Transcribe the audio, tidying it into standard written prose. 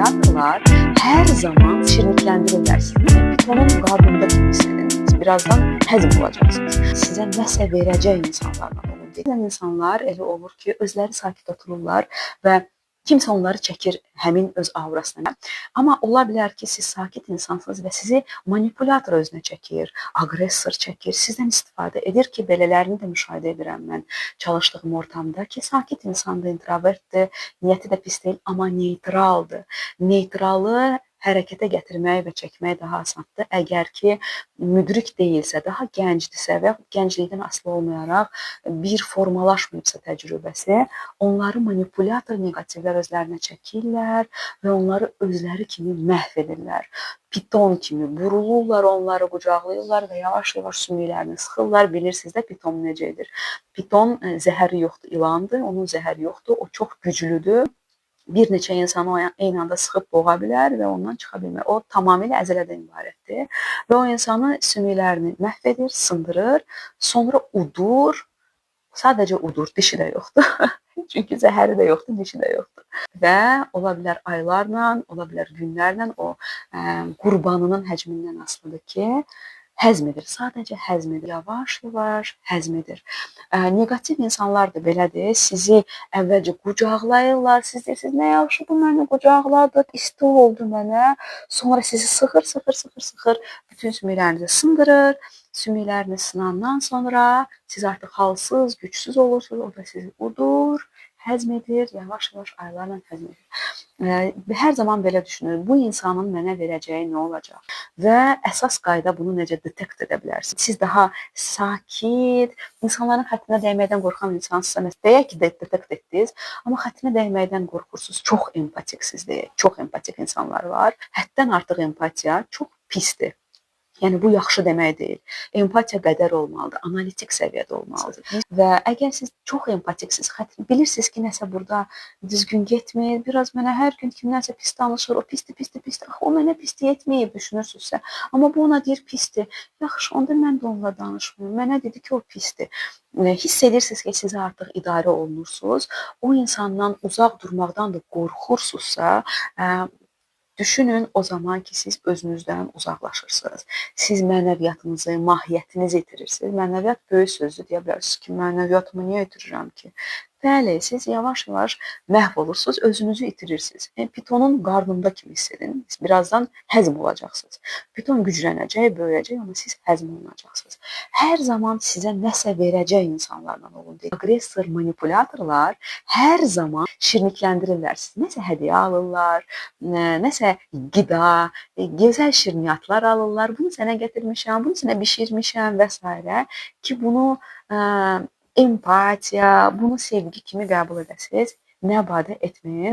manipülatorlar her zaman şirinliklendirirler sizi. Pitonun qarnında kimi hissediniz. Birazdan həzm olacaqsınız. Sizə nəsə verəcək insanlarla olun deyil. İnsanlar elə olur ki, özləri sakit otururlar və kimsə onları çəkir həmin öz aurasına. Amma ola bilər ki, siz sakit insansınız və sizi manipülator özünə çəkir, aqressor çəkir, sizdən istifadə edir ki, belələrini də müşahidə edirəm mən çalışdığım ortamda ki, sakit insandır, introvertdir, niyyəti də pis deyil, amma neytraldır. Neytralı hərəkətə gətirmək və çəkmək daha asandır. Əgər ki, müdrik deyilsə, daha gəncdirsə və gənclikdən asılı olmayaraq bir formalaşmayıbsa təcrübəsi, onları manipülator neqativlər özlərinə çəkirlər və onları özləri kimi məhv edirlər. Piton kimi burulurlar, onları qucaqlayırlar və yavaş-yavaş sümüklərini sıxırlar. Bilirsiniz də piton necə edir? Piton zəhəri yoxdur, ilandır, onun zəhəri yoxdur, o çox güclüdür. Bir neçə insanı eyni anda sıxıb boğa bilər və ondan çıxa bilmir. O tamamilə əzələdən ibarətdir və o insanı sümüklərini məhv edir, sındırır, sonra udur, sadəcə udur, dişi də yoxdur. Çünki zəhəri də yoxdur, dişi də yoxdur. Və ola bilər aylarla, ola bilər günlərlə o qurbanının həcmindən asılıdır ki, həzm edir, sadəcə həzm edir, yavaş-yavaş həzm edir. Neqativ insanlar da belədir, sizi əvvəlcə qucaqlayırlar, siz deyirsiniz, nə yaxşı bu məni qucaqladı, isti oldu mənə, sonra sizi sıxır, bütün sümüklərinizi sındırır, sümüklərini sınandan sonra siz artıq halsız, gücsüz olursunuz, o da sizi udur, həzm edir, yavaş-yavaş aylarla həzm edir. Hər zaman belə düşünür, bu insanın mənə verəcəyi nə olacaq? Və əsas qayda bunu necə detekt edə bilərsiniz? Siz daha sakit, insanların xətrinə dəyməkdən qorxan insansınız. Deyək ki, detekt etdiniz, amma xətrinə dəyməkdən qorxursunuz. Çox empatiksiz deyək, çox empatik insanlar var. Həddən artıq empatiya çox pisdir. Yəni, bu yaxşı demək deyil. Empatiya qədər olmalıdır, analitik səviyyədə olmalıdır. Və əgər siz çox empatiksiz, bilirsiniz ki, nəsə burada düzgün getmir, biraz mənə hər gün kimdənsə pis danışır, o pisdir, o mənə pislik etməyib düşünürsünüzsə, amma bu ona deyir pisdir. Yaxşı, onda mən də onunla danışmıyorum, mənə dedi ki, o pisdir. Hiss edirsiniz ki, siz artıq idarə olunursunuz, o insandan uzaq durmaqdan da qorxursunuzsa, düşünün o zaman ki, siz özünüzdən uzaqlaşırsınız. Siz mənəviyyatınızı, mahiyyətinizi itirirsiniz. Mənəviyyat böyük sözdür, deyə bilərsiniz ki, mənəviyyatımı niyə itirirəm ki? Bəli, siz yavaş-yavaş məhv olursunuz, özünüzü itirirsiniz. Pitonun qarnında kimi hiss edin. Birazdan həzm olacaqsınız. Piton güclənəcək, böyüyəcək, amma siz həzm olunacaqsınız. Hər zaman sizə nəsə verəcək insanlarla olun deyil. Aqressor, manipülatorlar hər zaman şirinlikləndirirlər sizi. Nəsə hədiyyə alırlar, nəsə qida, gözəl şirniyyatlar alırlar. Bunu sənə gətirmişəm, bunu sənə bişirmişəm və s. ki, bunu empatiya, bunu sevgi kimi qəbul edəsiniz, nə badə etməyin.